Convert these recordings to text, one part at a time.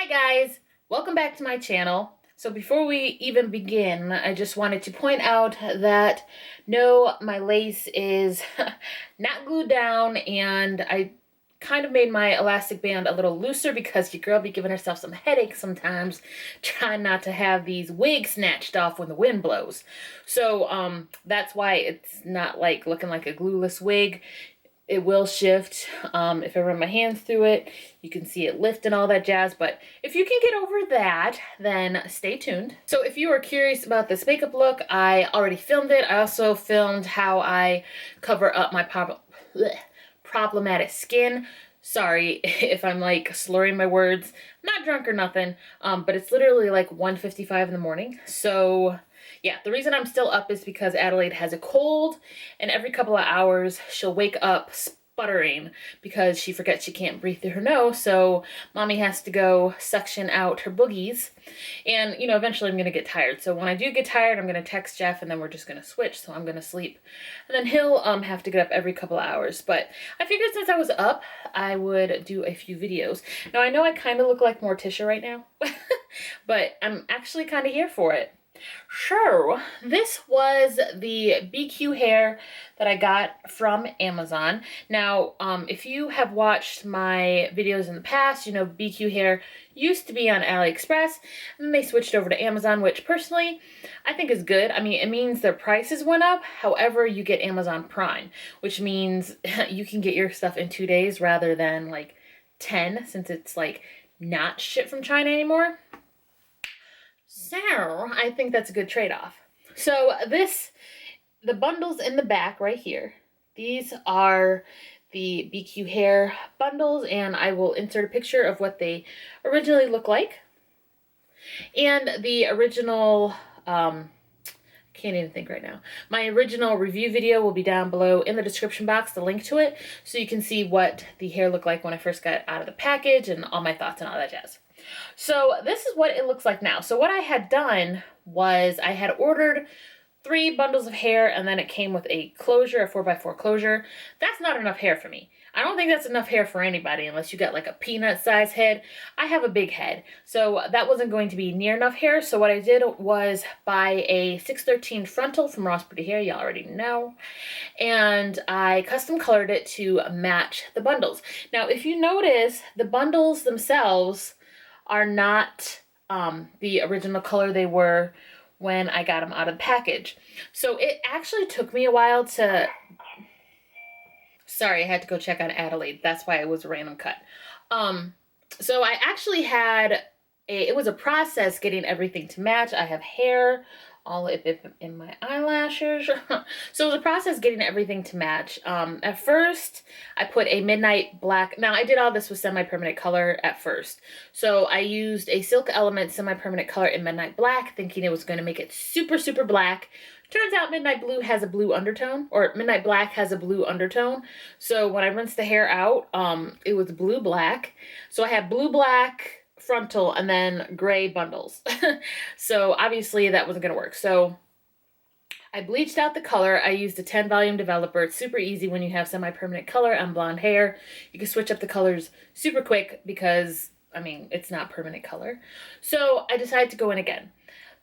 Hi guys, welcome back to my channel. So before we even begin, I just wanted to point out that no, my lace is not glued down, and I kind of made my elastic band a little looser because your girl be giving herself some headaches sometimes trying not to have these wigs snatched off when the wind blows. So that's why it's not like looking like a glueless wig. It will shift. If I run my hands through it, you can see it lift and all that jazz. But if you can get over that, then stay tuned. So if you are curious about this makeup look, I already filmed it. I also filmed how I cover up my problematic skin. Sorry if I'm like slurring my words. I'm not drunk or nothing, but it's literally like 1:55 in the morning. So yeah, the reason I'm still up is because Adelaide has a cold, and every couple of hours she'll wake up sputtering because she forgets she can't breathe through her nose, so mommy has to go suction out her boogies. And, you know, eventually I'm going to get tired. So when I do get tired, I'm going to text Jeff, and then we're just going to switch, so I'm going to sleep. And then he'll have to get up every couple of hours. But I figured since I was up, I would do a few videos. Now, I know I kind of look like Morticia right now, but I'm actually kind of here for it. So this was the BQ hair that I got from Amazon. Now, if you have watched my videos in the past, you know BQ hair used to be on AliExpress, and then they switched over to Amazon, which personally I think is good. I mean, it means their prices went up. However, you get Amazon Prime, which means you can get your stuff in 2 days rather than like 10, since it's like not shipped from China anymore. So I think that's a good trade-off. So the bundles in the back right here, these are the BQ hair bundles, and I will insert a picture of what they originally look like. And the original, can't even think right now. My original review video will be down below in the description box, the link to it, so you can see what the hair looked like when I first got out of the package and all my thoughts and all that jazz. So this is what it looks like now. So what I had done was I had ordered 3 bundles of hair, and then it came with a closure, a 4x4 closure. That's not enough hair for me. I don't think that's enough hair for anybody unless you got like a peanut size head. I have a big head, so that wasn't going to be near enough hair. So what I did was buy a 613 frontal from Ross Pretty Hair, you already know, and I custom colored it to match the bundles. Now, if you notice, the bundles themselves are not the original color they were when I got them out of the package. So it actually took me a while to... Sorry, I had to go check on Adelaide. That's why it was a random cut. So I actually had it was a process getting everything to match. I have hair all in my eyelashes. So it was a process getting everything to match. At first, I put a midnight black. Now, I did all this with semi-permanent color at first. So I used a Silk Element semi-permanent color in midnight black, thinking it was going to make it super, super black. Turns out midnight blue has a blue undertone, or midnight black has a blue undertone. So when I rinsed the hair out, it was blue-black. So I had blue-black frontal and then gray bundles. So obviously that wasn't going to work. So I bleached out the color. I used a 10 volume developer. It's super easy when you have semi-permanent color on blonde hair. You can switch up the colors super quick because, I mean, it's not permanent color. So I decided to go in again.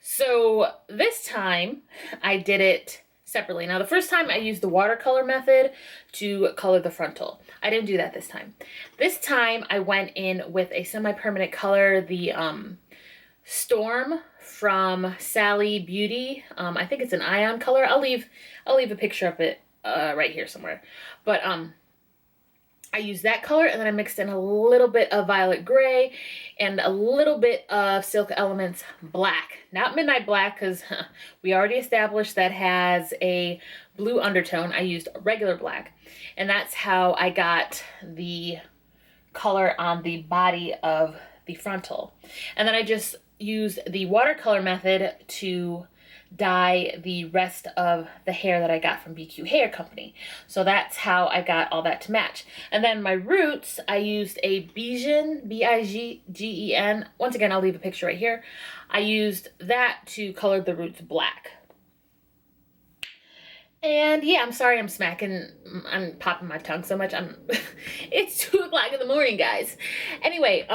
So this time I did it separately. Now, the first time I used the watercolor method to color the frontal. I didn't do that this time. This time I went in with a semi-permanent color, the Storm from Sally Beauty. I think it's an ion color. I'll leave a picture of it right here somewhere. But I used that color, and then I mixed in a little bit of violet gray and a little bit of Silk Elements black. Not midnight black, because we already established that has a blue undertone. I used regular black, and that's how I got the color on the body of the frontal. And then I just used the watercolor method to dye the rest of the hair that I got from BQ Hair Company. So that's how I got all that to match. And then my roots, I used a Bigen, B-I-G-G-E-N. Once again, I'll leave a picture right here. I used that to color the roots black. And yeah, I'm sorry I'm popping my tongue so much. It's 2 o'clock in the morning, guys. Anyway,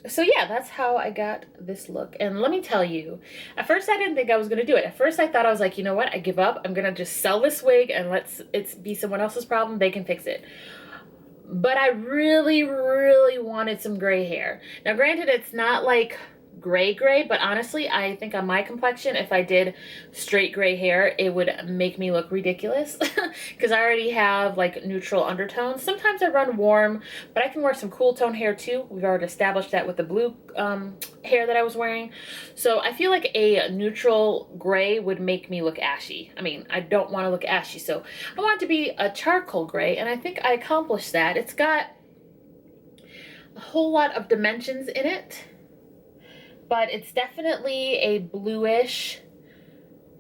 So yeah, that's how I got this look. And let me tell you, at first I didn't think I was going to do it. At first I thought I was like, you know what? I give up. I'm going to just sell this wig and it be someone else's problem. They can fix it. But I really, really wanted some gray hair. Now, granted, it's not like gray, but honestly, I think on my complexion, if I did straight gray hair, it would make me look ridiculous because I already have like neutral undertones. Sometimes I run warm, but I can wear some cool tone hair too. We've already established that with the blue hair that I was wearing. So I feel like a neutral gray would make me look ashy. I mean, I don't want to look ashy, so I want it to be a charcoal gray, and I think I accomplished that. It's got a whole lot of dimensions in it, but it's definitely a bluish,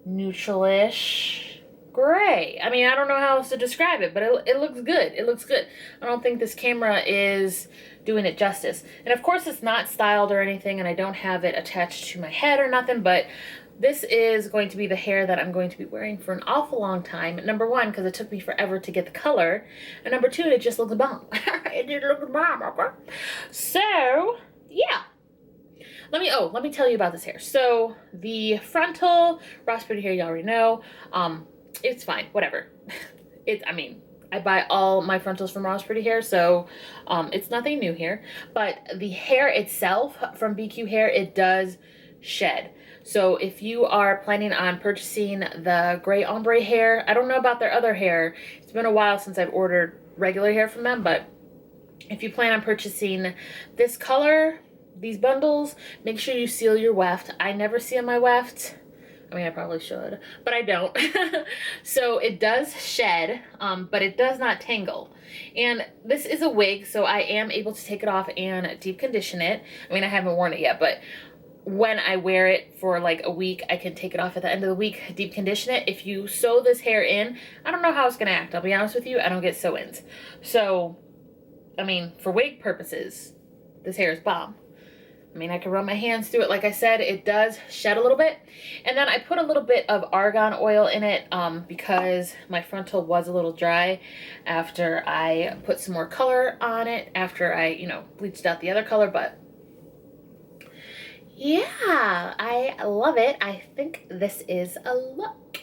neutralish gray. I mean, I don't know how else to describe it, but it looks good. It looks good. I don't think this camera is doing it justice. And of course, it's not styled or anything, and I don't have it attached to my head or nothing, but this is going to be the hair that I'm going to be wearing for an awful long time. Number one, because it took me forever to get the color. And number two, it just looks bomb. It just looks bomb, okay? So, yeah. Let me tell you about this hair. So the frontal Ross Pretty hair, you already know. It's fine, whatever. I mean, I buy all my frontals from Ross Pretty Hair, so it's nothing new here. But the hair itself from BQ Hair, it does shed. So if you are planning on purchasing the gray ombre hair, I don't know about their other hair. It's been a while since I've ordered regular hair from them, but if you plan on purchasing this color, these bundles, make sure you seal your weft. I never seal my weft. I mean, I probably should, but I don't. So it does shed, but it does not tangle. And this is a wig, so I am able to take it off and deep condition it. I mean, I haven't worn it yet, but when I wear it for like a week, I can take it off at the end of the week, deep condition it. If you sew this hair in, I don't know how it's gonna act. I'll be honest with you, I don't get sew-ins. So, I mean, for wig purposes, this hair is bomb. I mean, I can run my hands through it. Like I said, it does shed a little bit. And then I put a little bit of argan oil in it because my frontal was a little dry after I put some more color on it, after I, you know, bleached out the other color. But yeah, I love it. I think this is a look.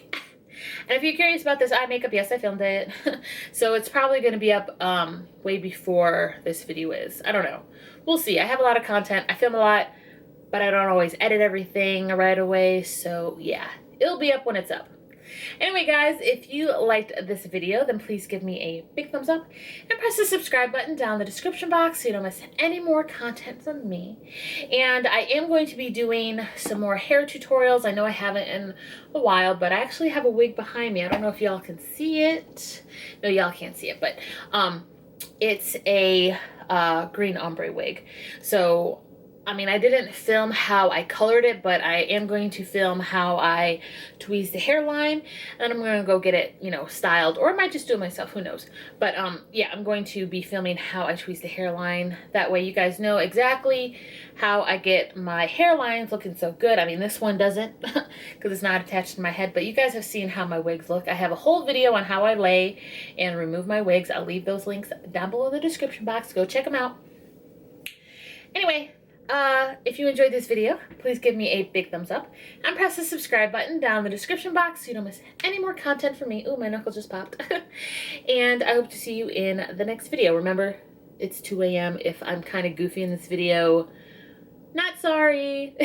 And if you're curious about this eye makeup, yes, I filmed it. So it's probably going to be up way before this video is. I don't know. We'll see. I have a lot of content. I film a lot, but I don't always edit everything right away. So yeah, it'll be up when it's up. Anyway, guys, if you liked this video, then please give me a big thumbs up and press the subscribe button down in the description box so you don't miss any more content from me. And I am going to be doing some more hair tutorials. I know I haven't in a while, but I actually have a wig behind me. I don't know if y'all can see it. No, y'all can't see it, but it's a green ombre wig. So I mean, I didn't film how I colored it, but I am going to film how I tweezed the hairline, and I'm going to go get it, you know, styled, or I might just do it myself, who knows. But yeah, I'm going to be filming how I tweezed the hairline. That way you guys know exactly how I get my hairlines looking so good. I mean, this one doesn't because it's not attached to my head, but you guys have seen how my wigs look. I have a whole video on how I lay and remove my wigs. I'll leave those links down below in the description box. Go check them out. Anyway, if you enjoyed this video, please give me a big thumbs up and press the subscribe button down in the description box so you don't miss any more content from me. Ooh, my knuckle just popped. And I hope to see you in the next video. Remember, it's 2 a.m. If I'm kind of goofy in this video, not sorry.